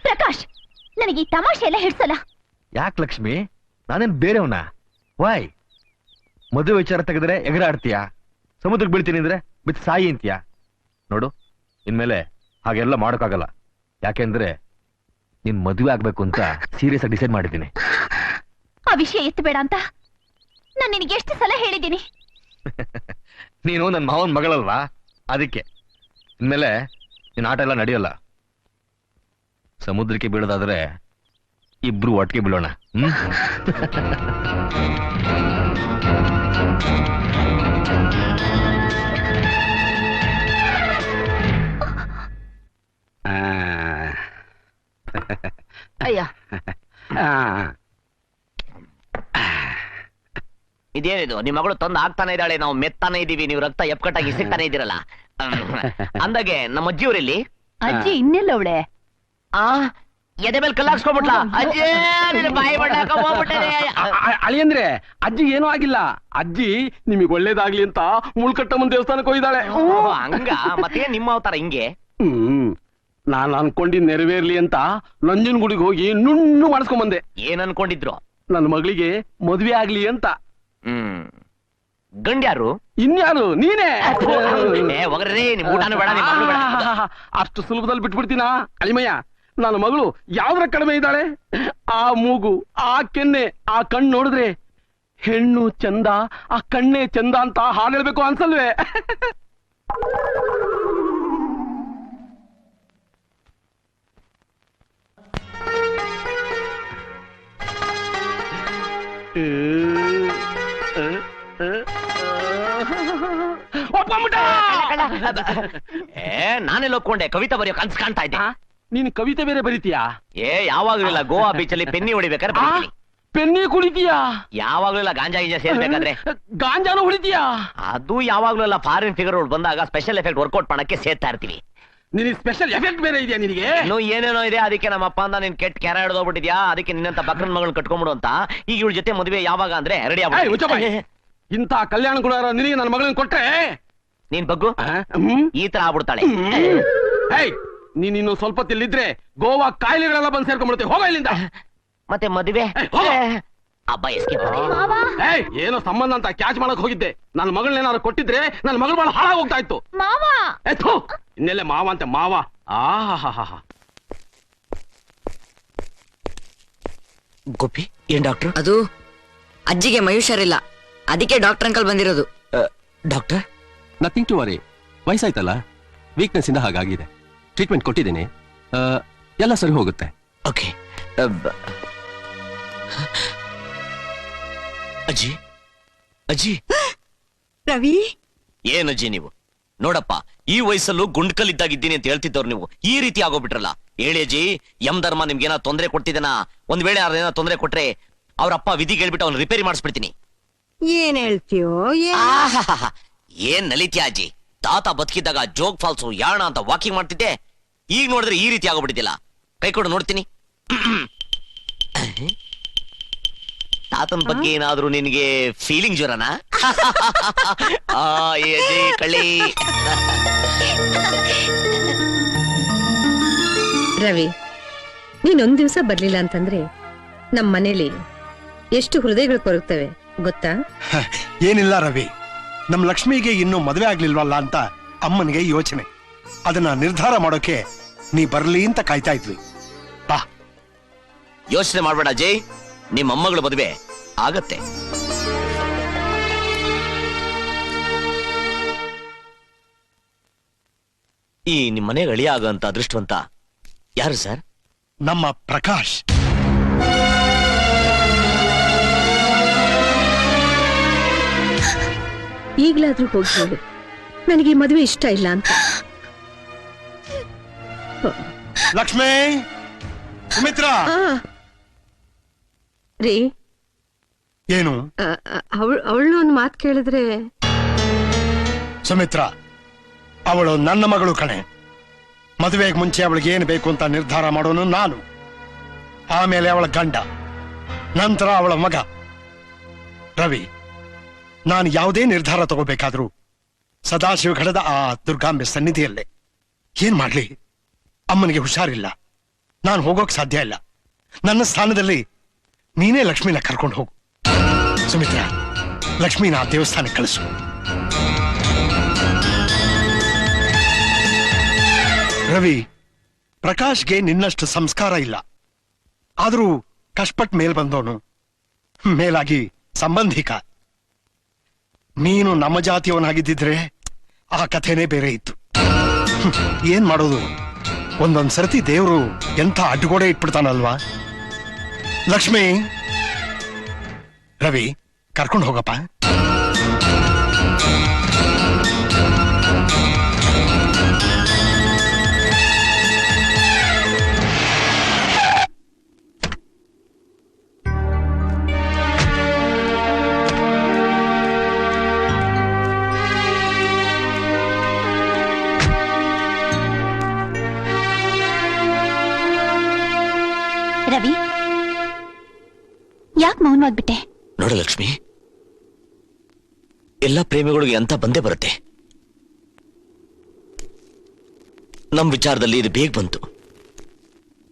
ಪ್ರಕಾಶ್, ನನಗೆ ಈ ತಮಾಷೆ ಎಲ್ಲ ಹಿಡ್ಸಲ್ಲ. ಯಾಕೆ ಲಕ್ಷ್ಮಿ, ನಾನೇನ್ ಬೇರೆವನ? ವಾಯ್, ಮದುವೆ ವಿಚಾರ ತೆಗೆದ್ರೆ ಎಗರಾಡ್ತೀಯಾ, ಸಮುದ್ರಕ್ಕೆ ಬೀಳ್ತೀನಿ ಅಂದ್ರೆ ಬಿತ್ತು ಸಾಯಿ ಅಂತೀಯಾ? ನೋಡು, ಇನ್ಮೇಲೆ ಹಾಗೆಲ್ಲ ಮಾಡೋಕ್ಕಾಗಲ್ಲ. ಯಾಕೆಂದ್ರೆ ನಿನ್ ಮದುವೆ ಆಗ್ಬೇಕು ಅಂತ ಸೀರಿಯಸ್ ಆಗಿ ಡಿಸೈಡ್ ಮಾಡಿದ್ದೀನಿ. ಆ ವಿಷಯ ಎತ್ತಬೇಡ ಅಂತ ನಾನು ನಿನಗೆ ಎಷ್ಟು ಸಲ ಹೇಳಿದ್ದೀನಿ. ನೀನು ನನ್ನ ಮಾವನ್ ಮಗಳಲ್ವಾ, ಅದಕ್ಕೆ ಇನ್ಮೇಲೆ ನಿನ್ನ ಆಟ ಎಲ್ಲ ನಡೆಯಲ್ಲ. ಸಮುದ್ರಕ್ಕೆ ಬೀಳೋದಾದ್ರೆ ಇಬ್ರು ಒಟ್ಟಿಗೆ ಬೀಳೋಣ. ಅಯ್ಯ, ಇದೇನಿದು? ನಿಮ್ ಮಗಳು ತಂದು ಆಗ್ತಾನೆ ಇದ್ದಾಳೆ, ನಾವು ಮೆತ್ತಾನೆ ಇದೀವಿ, ನೀವು ರಕ್ತ ಎಪ್ಕಟ್ಟಾಗಿ ಇಸಿಕ್ತಾನೆ ಇದ್ದೀರಲ್ಲ. ಅಂದಾಗೆ ನಮ್ಮ ಅಜ್ಜಿಯವರಲ್ಲಿ ಅಜ್ಜಿ ಇನ್ನೆಲ್ಲ ಅವಳೆ? ಎದೆ ಮೇಲೆ ಕಲ್ಲಾಕ್ಸ್ಕೊಂಡ್ಬಿಟ್ಲ. ಅಜ್ಜಿ ಬಾಯಿ ಅಳಿಯಂದ್ರೆ ಅಜ್ಜಿ ಏನೂ ಆಗಿಲ್ಲ. ಅಜ್ಜಿ ನಿಮಗೆ ಒಳ್ಳೇದಾಗ್ಲಿ ಅಂತ ಮುಳ್ಕಟ್ಟಮ್ಮನ ದೇವಸ್ಥಾನಕ್ಕೆ ಹೋಗಿದ್ದಾಳೆ. ಹಂಗ ಮತ್ತೆ ನಿಮ್ಮ ಅವತಾರ ಹಿಂಗೆ? ನಾನು ಅನ್ಕೊಂಡಿದ್ ನೆರವೇರ್ಲಿ ಅಂತ ನಂಜನಗುಡಿಗೆ ಹೋಗಿ ನುಣ್ಣು ಮಾಡಿಸ್ಕೊಂಡ್ ಬಂದೆ. ಏನ್ ಅನ್ಕೊಂಡಿದ್ರು? ನನ್ನ ಮಗಳಿಗೆ ಮದ್ವೆ ಆಗ್ಲಿ ಅಂತ. ಗಂಡ್ಯಾರು? ಇನ್ಯಾರು? ನೀನೇ. ಹೋಗ್ರಿ, ನಿಮ್ ಊಟನೂ ಬೇಡ, ನಿಮ್ ಮಗಳು ಬೇಡ. ಅಷ್ಟು ಸುಲಭದಲ್ಲಿ ಬಿಟ್ಬಿಡ್ತೀನಾ ಅಳಿಮಯ್ಯ? ನನ್ನ ಮಗಳು ಯಾವ್ದ್ರ ಕಡಿಮೆ ಇದ್ದಾಳೆ? ಆ ಮೂಗು, ಆ ಕೆನ್ನೆ, ಆ ಕಣ್ಣು ನೋಡಿದ್ರೆ ಹೆಣ್ಣು ಚಂದ, ಆ ಕಣ್ಣೆ ಚಂದ ಅಂತ ಹಾಡು ಹೇಳ್ಬೇಕು ಅನ್ಸಲ್ವೇ? ನಾನೆಲ್ಲ ಒಪ್ಕೊಂಡೆ, ಕವಿತಾ ಬರೆಯೋ ಕನ್ಸ್ ಕಾಣ್ತಾ ಇದ್ದೆ. ನೀನ್ ಕವಿತೆ ಬೇರೆ ಬರೀತೀಯಾ? ಯಾವಾಗ್ಲೂ ಇಲ್ಲ, ಗೋವಾ ಬೀಚ್ ಅಲ್ಲಿ ಪೆನ್ನಿ ಹೊಡಿಬೇಕಾದ್ರೆ ಬರೀತೀನಿ. ಪೆನ್ನಿ ಕುಡಿತೀಯಾ? ಯಾವಾಗ್ಲೂ ಇಲ್ಲ, ಗಾಂಜಾ ಗೀಜಾ ಸೇರ್ಬೇಕಾದ್ರೆ. ಗಾಂಜಾನು ಹೊಡಿತೀಯಾ? ಅದು ಯಾವಾಗ್ಲೂ ಇಲ್ಲ, ಫಾರಿನ್ ಫಿಗರ್ ಬಂದಾಗ ಸ್ಪೆಷಲ್ ಎಫೆಕ್ಟ್ ವರ್ಕೌಟ್ ಮಾಡಕ್ಕೆ ಸೇರ್ತಾ ಇರ್ತೀವಿ. ನಿನಗೆ ಸ್ಪೆಷಲ್ ಎಫೆಕ್ಟ್ ಬೇರೆ ಇದೆಯಾ ನಿನಗೆ? ಇನ್ನು ಏನೇನೋ ಇದೆ, ಅದಕ್ಕೆ ನಮ್ಮ ಅಪ್ಪ ಅಂದ ನಿನ್ ಕೆಟ್ಟ ಕೆರ ಹಿಡ್ದೋಗ್ಬಿಟ್ಟಿದ್ಯಾ, ಅದಕ್ಕೆ ನಿನ್ನಂತ ಬಕ್ರನ್ ಮಗಳನ್ನ ಕಟ್ಕೊಂಡ್ಬಿಡು ಅಂತ. ಈಗ ಇವಳ ಜೊತೆ ಮದುವೆ ಯಾವಾಗ ಅಂದ್ರೆ ರೆಡಿ ಆಗ್ಬಿಟ್ಟು. ಇಂತ ಕಲ್ಯಾಣ ಕೂಡ ನಿನಗೆ ನನ್ನ ಮಗಳನ್ನ ಕೊಟ್ರೆ ನೀನ್ ಬಗ್ಗು ಈ ತರ ಆಗ್ಬಿಡ್ತಾಳೆ. ನೀನ್ ಇನ್ನು ಸ್ವಲ್ಪ ತಿಲ್ಲಿದ್ರೆ ಗೋವಾ ಕಾಯಿಲೆಗಳೆಲ್ಲ ಬಂದು ಸೇರ್ಕೊಂಡ್ಬಿಡುತ್ತೆ. ಹೋಗ ಇಲ್ಲಿಂದ. ಮತ್ತೆ ಮದುವೆ ಹಬ್ಬ ಏನೋ ಸಂಬಂಧ ಅಂತ ಕ್ಯಾಚ್ ಮಾಡಕ್ ಹೋಗಿದ್ದೆ. ನನ್ನ ಮಗಳನ್ನೇನಾದ್ರು ಕೊಟ್ಟಿದ್ರೆ ನನ್ನ ಮಗಳು ಬಹಳ ಹಾಳಾಗಿ ಹೋಗ್ತಾ ಇತ್ತು. ಇನ್ನೆಲ್ಲ ಮಾವ ಅಂತ ಮಾವ. ಗೋಪಿ, ಏನ್ ಡಾಕ್ಟರ್? ಅದು ಅಜ್ಜಿಗೆ ಮಯುಷರಿಲ್ಲ, ಅದಕ್ಕೆ ಡಾಕ್ಟರ್ ಅಂಕಲ್ ಬಂದಿರೋದು. ಡಾಕ್ಟರ್? ನಥಿಂಗ್ ಟು ವರಿ, ವಯಸ್ಸಾಯ್ತಲ್ಲ, ವೀಕ್ನೆಸ್ ಇಂದ ಹಾಗಾಗಿದೆ. ಟ್ರೀಟ್ಮೆಂಟ್ ಕೊಟ್ಟಿದ್ದೀನಿ, ಎಲ್ಲ ಸರಿ ಹೋಗುತ್ತೆ. ಓಕೆ. ಅಜ್ಜಿ, ಅಜ್ಜಿ. ರವಿ, ಏನಜ್ಜಿ ನೀವು? ನೋಡಪ್ಪ, ಈ ವಯಸ್ಸಲ್ಲೂ ಗುಂಡ್ಕಲ್ಲಿದ್ದಾಗಿದ್ದೀನಿ ಅಂತ ಹೇಳ್ತಿದ್ದವ್ರು ನೀವು ಈ ರೀತಿ ಆಗೋಗ್ಬಿಟ್ರಲ್ಲ. ಹೇಳಿ ಅಜ್ಜಿ, ಯಮ್ ಧರ್ಮ ನಿಮ್ಗೇನೋ ತೊಂದರೆ ಕೊಡ್ತಿದ್ದೇನ? ಒಂದ್ ವೇಳೆ ಅವ್ರೇನೋ ತೊಂದರೆ ಕೊಟ್ರೆ ಅವ್ರಪ್ಪ ವಿಧಿ ಹೇಳ್ಬಿಟ್ಟು ಅವ್ನು ರಿಪೇರಿ ಮಾಡಿಸ್ಬಿಡ್ತೀನಿ. ಏನ್ ಹೇಳ್ತೀಯೋ? ಏನ್ ನಲಿತ್ಯಾ ಅಜ್ಜಿ? ತಾತ ಬದುಕಿದ್ದಾಗ ಜೋಗ್ ಫಾಲ್ಸು ಯಾಣ ಅಂತ ವಾಕಿಂಗ್ ಮಾಡ್ತಿದ್ದೆ, ಈಗ ನೋಡಿದ್ರೆ ಈ ರೀತಿ ಆಗೋಗ್ಬಿಟ್ಟಿದ್ದಿಲ್ಲ. ಕೈ ಕೊಡು ನೋಡ್ತೀನಿ. ತಾತನ ಬಗ್ಗೆ ಏನಾದ್ರೂ ನಿನ್ಗೆ ಫೀಲಿಂಗ್ ಜ್ವರನಾ? ಕಳ್ಳಿ. ರವಿ, ನೀನೊಂದ್ ದಿವ್ಸ ಬರ್ಲಿಲ್ಲ ಅಂತಂದ್ರೆ ನಮ್ ಮನೇಲಿ ಎಷ್ಟು ಹೃದಯಗಳು ಕೊರಗ್ತವೆ ಗೊತ್ತಾ? ಏನಿಲ್ಲ ರವಿ, ನಮ್ ಲಕ್ಷ್ಮಿಗೆ ಇನ್ನೂ ಮದುವೆ ಆಗ್ಲಿಲ್ವಲ್ಲ ಅಂತ ಅಮ್ಮನಿಗೆ ಯೋಚನೆ. ಅದನ್ನ ನಿರ್ಧಾರ ಮಾಡೋಕೆ ನೀ ಬರ್ಲಿ ಅಂತ ಕಾಯ್ತಾ ಇದ್ವಿ. ಬಾ. ಯೋಚನೆ ಮಾಡ್ಬೇಡ ಅಜಯ್, ನಿಮ್ಮ ಮೊಮ್ಮಗಳ ಮದುವೆ ಆಗತ್ತೆ. ಈ ನಿಮ್ಮ ಮನೆಗೆ ಅಳಿಯ ಆಗಂತ ಅದೃಷ್ಟವಂತ ಯಾರು ಸರ್? ನಮ್ಮ ಪ್ರಕಾಶ್. ಈಗ್ಲಾದ್ರೂ ಹೋಗಿ ಹೇಳು, ನನಗೆ ಮದುವೆ ಇಷ್ಟ ಇಲ್ಲ ಅಂತ. ಲಕ್ಷ್ಮಿ, ಸುಮಿತ್ರಾ. ರೀ, ಏನು? ಅವಳು ಒಂದು ಮಾತು ಕೇಳಿದ್ರೆ. ಸುಮಿತ್ರಾ, ಅವಳು ನನ್ನ ಮಗಳು ಕಣೆ. ಮದುವೆಗೆ ಮುಂಚೆ ಅವಳಿಗೆ ಏನು ಬೇಕು ಅಂತ ನಿರ್ಧಾರ ಮಾಡೋನು ನಾನು, ಆಮೇಲೆ ಅವಳ ಗಂಡ, ನಂತರ ಅವಳ ಮಗ. ರವಿ, ನಾನು ಯಾವುದೇ ನಿರ್ಧಾರ ತಗೋಬೇಕಾದ್ರೂ ಸದಾಶಿವ ಘಡದ ಆ ದುರ್ಗಾಂಬೆ ಸನ್ನಿಧಿಯಲ್ಲೇ. ಏನ್ ಮಾಡ್ಲಿ, ಅಮ್ಮನಿಗೆ ಹುಷಾರಿಲ್ಲ. ನಾನು ಹೋಗೋಕ್ ಸಾಧ್ಯ ಇಲ್ಲ. ನನ್ನ ಸ್ಥಾನದಲ್ಲಿ ನೀನೇ ಲಕ್ಷ್ಮಿನ ಕರ್ಕೊಂಡು ಹೋಗು. ಸುಮಿತ್ರಾ, ಲಕ್ಷ್ಮಿನ ಆ ದೇವಸ್ಥಾನಕ್ಕೆ ಕಳಿಸು. ರವಿ, ಪ್ರಕಾಶ್ಗೆ ನಿನ್ನಷ್ಟು ಸಂಸ್ಕಾರ ಇಲ್ಲ. ಆದರೂ ಕಷ್ಟಪಟ್ಟು ಮೇಲ್ ಬಂದವನು, ಮೇಲಾಗಿ ಸಂಬಂಧಿಕ. ನೀನು ನಮ್ಮ ಜಾತಿಯವನಾಗಿದ್ದಿದ್ರೆ ಆ ಕಥೆನೇ ಬೇರೆ ಇತ್ತು. ಏನ್ ಮಾಡೋದು, ಒಂದೊಂದ್ ಸರ್ತಿ ದೇವ್ರು ಎಂಥ ಅಡ್ಡಗೋಡೆ ಇಟ್ಬಿಡ್ತಾನಲ್ವಾ. ಲಕ್ಷ್ಮಿ, ರವಿ ಕರ್ಕೊಂಡು ಹೋಗಪ್ಪ. ರವಿ, ಯಾಕೆ ಮೌನವಾಗ್ಬಿಟ್ಟೆ? ನೋಡ ಲಕ್ಷ್ಮಿ, ಎಲ್ಲ ಪ್ರೇಮಿಗಳಿಗೆ ಅಂತ ಬಂದೇ ಬರುತ್ತೆ. ನಮ್ ವಿಚಾರದಲ್ಲಿ ಇದು ಬೇಗ ಬಂತು.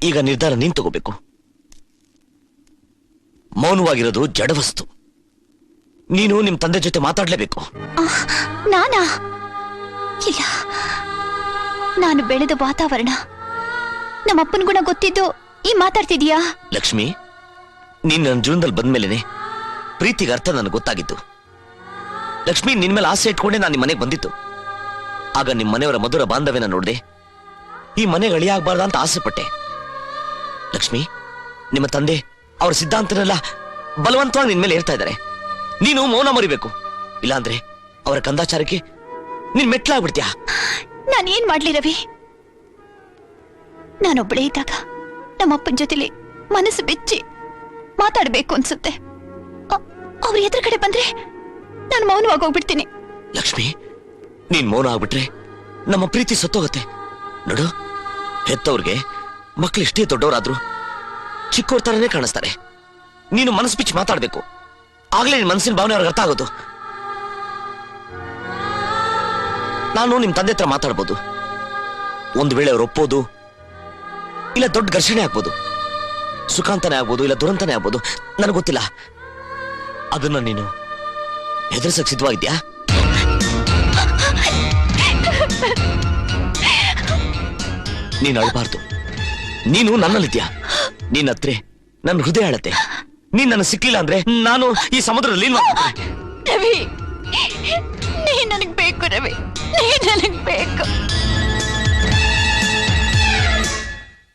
ಈಗ ನಿರ್ಧಾರ ನೀನ್ ತಗೋಬೇಕು. ಮೌನವಾಗಿರೋದು ಜಡವಸ್ತು. ನೀನು ನಿಮ್ ತಂದೆ ಜೊತೆ ಮಾತಾಡ್ಲೇಬೇಕು. ನಾನಾ? ಇಲ್ಲ, ನಾನು ಬೆಳೆದ ವಾತಾವರಣ, ನಮ್ಮಪ್ಪನ ಗುಣ ಗೊತ್ತಿದ್ದು ಈ ಮಾತಾಡ್ತಿದೀಯಾ? ಲಕ್ಷ್ಮಿ, ನೀನ್ ನನ್ನ ಜೀವನದಲ್ಲಿ ಬಂದ್ಮೇಲೆನೆ ಪ್ರೀತಿಗೆ ಅರ್ಥ ನನಗೆ ಗೊತ್ತಾಗಿತ್ತು. ಲಕ್ಷ್ಮಿ, ನಿನ್ ಮೇಲೆ ಆಸೆ ಇಟ್ಕೊಂಡೆ ನಾನು ನಿಮ್ಮ ಮನೆಗೆ ಬಂದಿತ್ತು. ಆಗ ನಿಮ್ಮ ಮನೆಯವರ ಮಧುರ ಬಾಂಧವ್ಯನ ನೋಡಿದೆ. ಈ ಮನೆಗೆ ಅಳಿಯಾಗಬಾರ್ದ ಅಂತ ಆಸೆ ಪಟ್ಟೆ. ಲಕ್ಷ್ಮಿ, ನಿಮ್ಮ ತಂದೆ ಅವ್ರ ಸಿದ್ಧಾಂತನೆಲ್ಲ ಬಲವಂತವಾಗಿ ನಿನ್ ಮೇಲೆ ಹೇಳ್ತಾ ಇದ್ದಾರೆ. ನೀನು ಮೌನ ಮರಿಬೇಕು. ಇಲ್ಲಾಂದ್ರೆ ಅವರ ಕಂದಾಚಾರಕ್ಕೆ ನೀನ್ ಮೆಟ್ಲಾಗ್ಬಿಡ್ತೀಯ. ನಾನೇನ್ ಮಾಡ್ಲಿ ರವಿ? ನಾನೊಬ್ಬಳೇ ಇದ್ದಾಗ ನಮ್ಮಪ್ಪನ ಜೊತೆಲಿ ಮನಸ್ಸು ಬೆಚ್ಚಿ ಮಾತಾಡ್ಬೇಕು ಅನ್ಸುತ್ತೆ. ಅವ್ರ ಎದುರುಗಡೆ ಬಂದ್ರೆ ನಾನು ಮೌನವಾಗಿ ಹೋಗ್ಬಿಡ್ತೀನಿ. ಲಕ್ಷ್ಮಿ, ನೀನ್ ಮೌನ ಆಗ್ಬಿಟ್ರೆ ನಮ್ಮ ಪ್ರೀತಿ ಸತ್ತೋಗತ್ತೆ. ನೋಡು, ಹೆತ್ತವ್ರಿಗೆ ಮಕ್ಳು ಎಷ್ಟೇ ದೊಡ್ಡವರಾದ್ರು ಚಿಕ್ಕವ್ರ ತರನೇ ಕಾಣಿಸ್ತಾರೆ. ನೀನು ಮನಸ್ಸು ಬಿಚ್ಚಿ ಮಾತಾಡ್ಬೇಕು. ಆಗ್ಲೇ ನಿನ್ ಮನಸ್ಸಿನ ಭಾವನೆ ಅವ್ರಿಗೆ ಅರ್ಥ ಆಗೋದು. ನಾನು ನಿಮ್ ತಂದೆ ಹತ್ರ ಮಾತಾಡ್ಬೋದು. ಒಂದು ವೇಳೆ ಅವ್ರು ಒಪ್ಪೋದು, ಇಲ್ಲ ದೊಡ್ಡ ಘರ್ಷಣೆ ಆಗ್ಬೋದು. ಸುಖಾಂತನೇ ಆಗ್ಬೋದು, ಇಲ್ಲ ದುರಂತನೇ ಆಗ್ಬೋದು, ನನಗೆ ಗೊತ್ತಿಲ್ಲ. ಅದನ್ನ ನೀನು ಎದುರಿಸಕ್ ಸಿದ್ಧವಾಗಿದ್ಯಾ? ನೀನು ಅಳಬಾರ್ದು. ನೀನು ನನ್ನಲ್ಲಿದ್ಯಾ. ನೀನ್ ಹತ್ರೆ ನನ್ನ ಹೃದಯ ಅಳತೆ. ನೀನ್ ನನ್ನ ಸಿಕ್ಲಿಲ್ಲ ಅಂದ್ರೆ ನಾನು ಈ ಸಮುದ್ರದಲ್ಲಿ ರವಿ, ನೀ ನನಗ್ ಬೇಕು ರವಿ, ನೀ ನನಗ್ ಬೇಕು.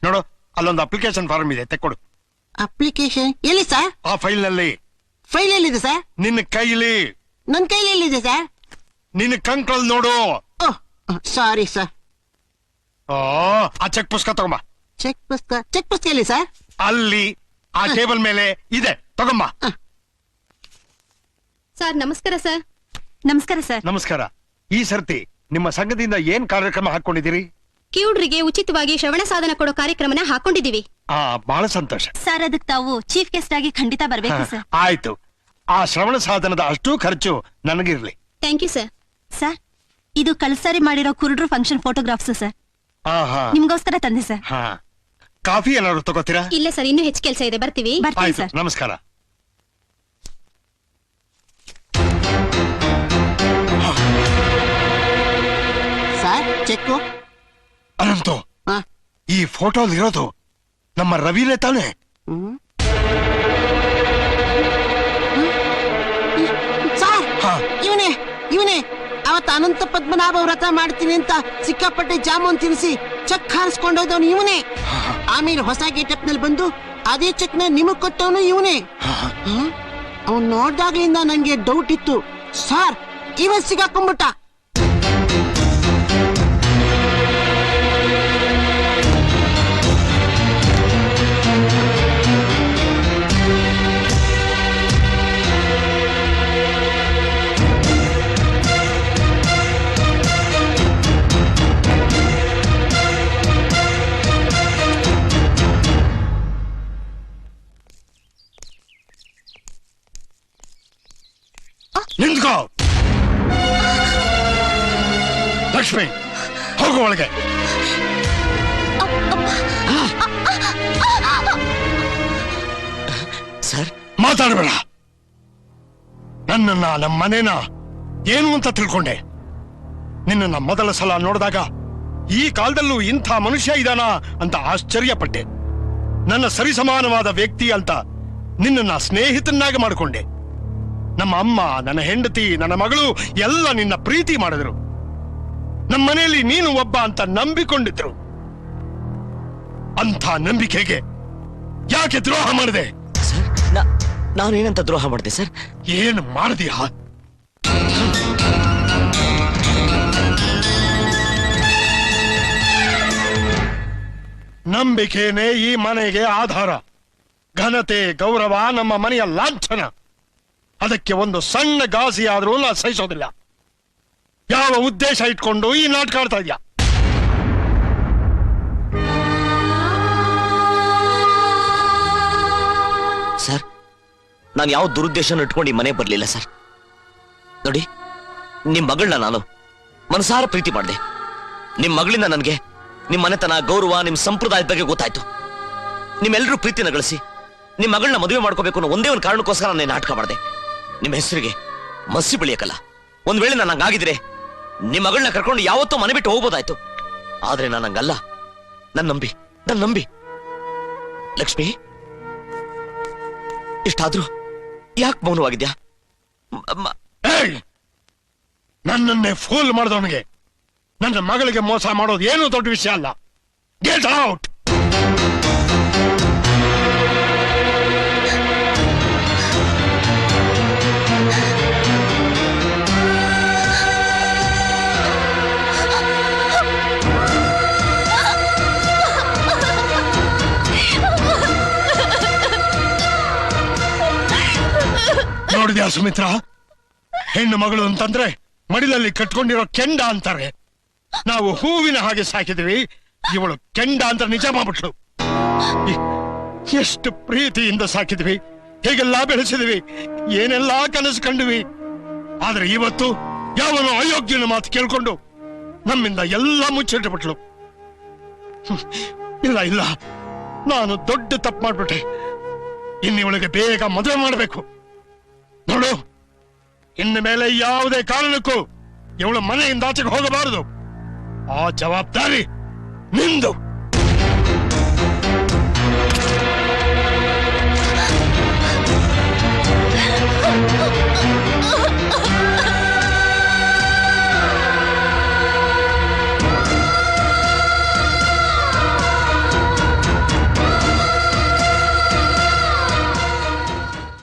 ನೋಡು, ಅಲ್ಲೊಂದು ಅಪ್ಲಿಕೇಶನ್ ಫಾರ್ಮ್ ಇದೆ, ತೆಕ್ಕೊಡು. ಅಪ್ಲಿಕೇಶನ್ ಎಲ್ಲಿ ಸರ್? ಆ ಫೈಲ್ ನಲ್ಲಿ. ಫೈಲ್ ಎಲ್ಲಿದೆ ಸರ್? ನಿನ್ನ ಕೈಲಿ. ನನ್ನ ಕೈಲಿ ಎಲ್ಲಿದೆ ಸರ್? ನಿನ್ನ ಕಂಕ್ಳಲ್ ನೋಡು. Sorry sir. ಆ ಚೆಕ್ ಪುಸ್ತಕ ತಗೊಂಬ. ಚೆಕ್ ಪುಸ್ತಕ ಎಲ್ಲಿ ಸರ್? ಅಲ್ಲಿ ಆ ಟೇಬಲ್ ಮೇಲೆ ಇದೆ, ತಗೊಂಬ. ಸರ್ ನಮಸ್ಕಾರ ಸರ್. ನಮಸ್ಕಾರ ಸರ್. ನಮಸ್ಕಾರ. ಈ ಸರ್ತಿ ನಿಮ್ಮ ಸಂಘದಿಂದ ಏನ್ ಕಾರ್ಯಕ್ರಮ ಹಾಕೊಂಡಿದ್ದೀರಿ? ಕಿವುಡ್ರಿಗೆ ಉಚಿತವಾಗಿ ಶ್ರವಣ ಸಾಧನ ಕೊಡೋ ಕಾರ್ಯಕ್ರಮನ ಹಾಕೊಂಡಿದೀವಿ. ಬಹಳ ಸಂತೋಷ ಸರ್, ಅದಕ್ಕೆ ತಾವು ಚೀಫ್ ಗೆಸ್ಟ್ ಆಗಿ ಖಂಡಿತ ಬರ್ಬೇಕು ಸರ್. ಆಯ್ತು. ಆ ಶ್ರವಣ ಸಾಧನದ ಅಷ್ಟೂ ಖರ್ಚು ನನಗಿರ್ಲಿ. Thank you sir. ಸರ್, ಇದು ಕಳ್ಸಾರಿ ಮಾಡಿರೋ ಕುರುಡ್ರು ಫಂಕ್ಷನ್ ಫೋಟೋಗ್ರಾಫ್ಸ್ ಸರ್. ನಿಮ್ಗೋಸ್ಕರ ತಂದೆ ಸರ್. ಕಾಫಿ ಏನಾದ್ರು ತಗೋತೀರಾ? ಇಲ್ಲ ಸರ್, ಇನ್ನೂ ಹೆಚ್ಚು ಕೆಲಸ ಇದೆ, ಬರ್ತೀವಿ. ಆಯ್ತು, ನಮಸ್ಕಾರ. Sir, cheque. ಅನಂತು, ಈ ಫೋಟೋಲಿರೋದು ನಮ್ಮ ರವಿನೇ ತಾನೆ? ಸರ್, ಇವನೇ ಅವತ್ತು ಅನಂತ ಪದ್ಮನಾಭ ವ್ರತ ಮಾಡ್ತೀನಿ ಅಂತ ಸಿಕ್ಕಾಪಟ್ಟೆ ಜಾಮೂನ್ ತಿನ್ನಿಸಿ ಚೆಕ್ ಹಾರಿಸ್ಕೊಂಡೋದವನು ಇವನೇ. ಆಮೇಲೆ ಹೊಸ ಗೆಟಪ್ ನಲ್ಲಿ ಬಂದು ಅದೇ ಚೆಕ್ ನ ನಿಮಗ್ ಕೊಟ್ಟವನು ಇವನೇ. ಅವ್ನು ನೋಡ್ದಾಗ್ಲಿಂದ ನಂಗೆ ಡೌಟ್ ಇತ್ತು ಸರ್, ಇವನ್ ಸಿಗಾಕೊಂಡ್ಬಿಟ್ಟ. ನಿಂತ್ಕೋ ಲಕ್ಷ್ಮಿ, ಹೋಗು ಒಳಗೆ. ಸರ್ ಮಾತಾಡಬೇಡ. ನನ್ನನ್ನ ನಮ್ಮ ಮನೇನ ಏನು ಅಂತ ತಿಳ್ಕೊಂಡೆ. ನಿನ್ನನ್ನ ಮೊದಲ ಸಲ ನೋಡಿದಾಗ ಈ ಕಾಲದಲ್ಲೂ ಇಂಥ ಮನುಷ್ಯ ಇದಾನ ಅಂತ ಆಶ್ಚರ್ಯಪಟ್ಟೆ. ನನ್ನ ಸರಿಸಮಾನವಾದ ವ್ಯಕ್ತಿ ಅಂತ ನಿನ್ನನ್ನ ಸ್ನೇಹಿತನಾಗಿ ಮಾಡಿಕೊಂಡೆ. ನಮ್ಮ ಅಮ್ಮ, ನನ್ನ ಹೆಂಡತಿ, ನನ್ನ ಮಗಳು ಎಲ್ಲ ನಿನ್ನ ಪ್ರೀತಿ ಮಾಡಿದ್ರು. ನಮ್ಮ ಮನೆಯಲ್ಲಿ ನೀನು ಒಬ್ಬ ಅಂತ ನಂಬಿಕೊಂಡಿದ್ರು. ಅಂಥ ನಂಬಿಕೆಗೆ ಯಾಕೆ ದ್ರೋಹ ಮಾಡಿದೆ? ಸರ್ ನಾನೇನಂತ ದ್ರೋಹ ಮಾಡಿದೆ ಸರ್? ಏನು ಮಾಡಿದ್ಯಾ? ನಂಬಿಕೆನೇ ಈ ಮನೆಗೆ ಆಧಾರ. ಘನತೆ, ಗೌರವ ನಮ್ಮ ಮನೆಯ ಲಾಂಛನ. ಅದಕ್ಕೆ ಒಂದು ಸಣ್ಣ ಘಾಸಿ ಆದ್ರೂ ನಾನು ಸಹಿಸೋದಿಲ್ಲ. ಯಾವ ಉದ್ದೇಶ ಇಟ್ಕೊಂಡು ಈ ನಾಟಕ ಆಡ್ತಾ ಇದ್ಯಾ? ಸರ್ ನಾನು ಯಾವ ದುರುದ್ದೇಶನ ಇಟ್ಕೊಂಡು ಈ ಮನೆ ಬರ್ಲಿಲ್ಲ ಸರ್. ನೋಡಿ, ನಿಮ್ ಮಗಳನ್ನ ನಾನು ಮನಸಾರ ಪ್ರೀತಿ ಮಾಡಿದೆ. ನಿಮ್ ಮಗಳಿಂದ ನನಗೆ ನಿಮ್ ಮನೆತನ, ಗೌರವ, ನಿಮ್ ಸಂಪ್ರದಾಯದ ಬಗ್ಗೆ ಗೊತ್ತಾಯ್ತು. ನಿಮ್ಮೆಲ್ಲರೂ ಪ್ರೀತಿನ ಗಳಿಸಿ ನಿಮ್ ಮಗಳನ್ನ ಮದುವೆ ಮಾಡ್ಕೋಬೇಕು ಅನ್ನೋ ಒಂದೇ ಒಂದು ಕಾರಣಕ್ಕೋಸ್ಕರ ನಾನು ನಾಟಕ ಮಾಡಿದೆ. ನಿಮ್ಮ ಹೆಸರಿಗೆ ಮಸಿ ಬೆಳೆಯಕಲ್ಲ. ಒಂದ್ ವೇಳೆ ನಾನು ಹಂಗಾಗಿದ್ರೆ ನಿಮ್ ಮಗಳನ್ನ ಕರ್ಕೊಂಡು ಯಾವತ್ತೂ ಮನೆ ಬಿಟ್ಟು ಹೋಗ್ಬೋದಾಯ್ತು. ಆದ್ರೆ ನಾನು ಹಂಗಲ್ಲ. ನನ್ ನಂಬಿ ಲಕ್ಷ್ಮಿ, ಇಷ್ಟಾದ್ರೂ ಯಾಕೆ ಮೌನವಾಗಿದ್ಯಾ? ನನ್ನನ್ನೇ ಫೂಲ್ ಮಾಡಿದವನಿಗೆ ನನ್ನ ಮಗಳಿಗೆ ಮೋಸ ಮಾಡೋದು ಏನು ದೊಡ್ಡ ವಿಷಯ ಅಲ್ಲ. Get out. ನೋಡಿದ್ಯಾ ಸುಮಿತ್ರಾ, ಹೆಣ್ಣು ಮಗಳು ಅಂತಂದ್ರೆ ಮಡಿಲಲ್ಲಿ ಕಟ್ಕೊಂಡಿರೋ ಕೆಂಡ ಅಂತಾರೆ. ನಾವು ಹೂವಿನ ಹಾಗೆ ಸಾಕಿದ್ವಿ, ಇವಳು ಕೆಂಡ ಅಂತ ನಿಜ ಮಾಡ್ಬಿಟ್ಲು. ಎಷ್ಟು ಪ್ರೀತಿಯಿಂದ ಸಾಕಿದ್ವಿ, ಹೇಗೆಲ್ಲಾ ಬೆಳೆಸಿದ್ವಿ, ಏನೆಲ್ಲಾ ಕನಸು ಕಂಡ್ವಿ. ಆದ್ರೆ ಇವತ್ತು ಯಾವನೋ ಅಯೋಗ್ಯನ ಮಾತು ಕೇಳ್ಕೊಂಡು ನಮ್ಮಿಂದ ಎಲ್ಲ ಮುಚ್ಚಿಟ್ಟುಬಿಟ್ಲು. ಇಲ್ಲ, ನಾನು ದೊಡ್ಡ ತಪ್ಪು ಮಾಡ್ಬಿಟ್ಟೆ. ಇನ್ನಿವಳಿಗೆ ಬೇಗ ಮದುವೆ ಮಾಡಬೇಕು. ನೋಡು, ಇನ್ನು ಮೇಲೆ ಯಾವುದೇ ಕಾರಣಕ್ಕೂ ಇವಳು ಮನೆಯಿಂದ ಆಚೆಗೆ ಹೋಗಬಾರದು. ಆ ಜವಾಬ್ದಾರಿ ನಿಂದು.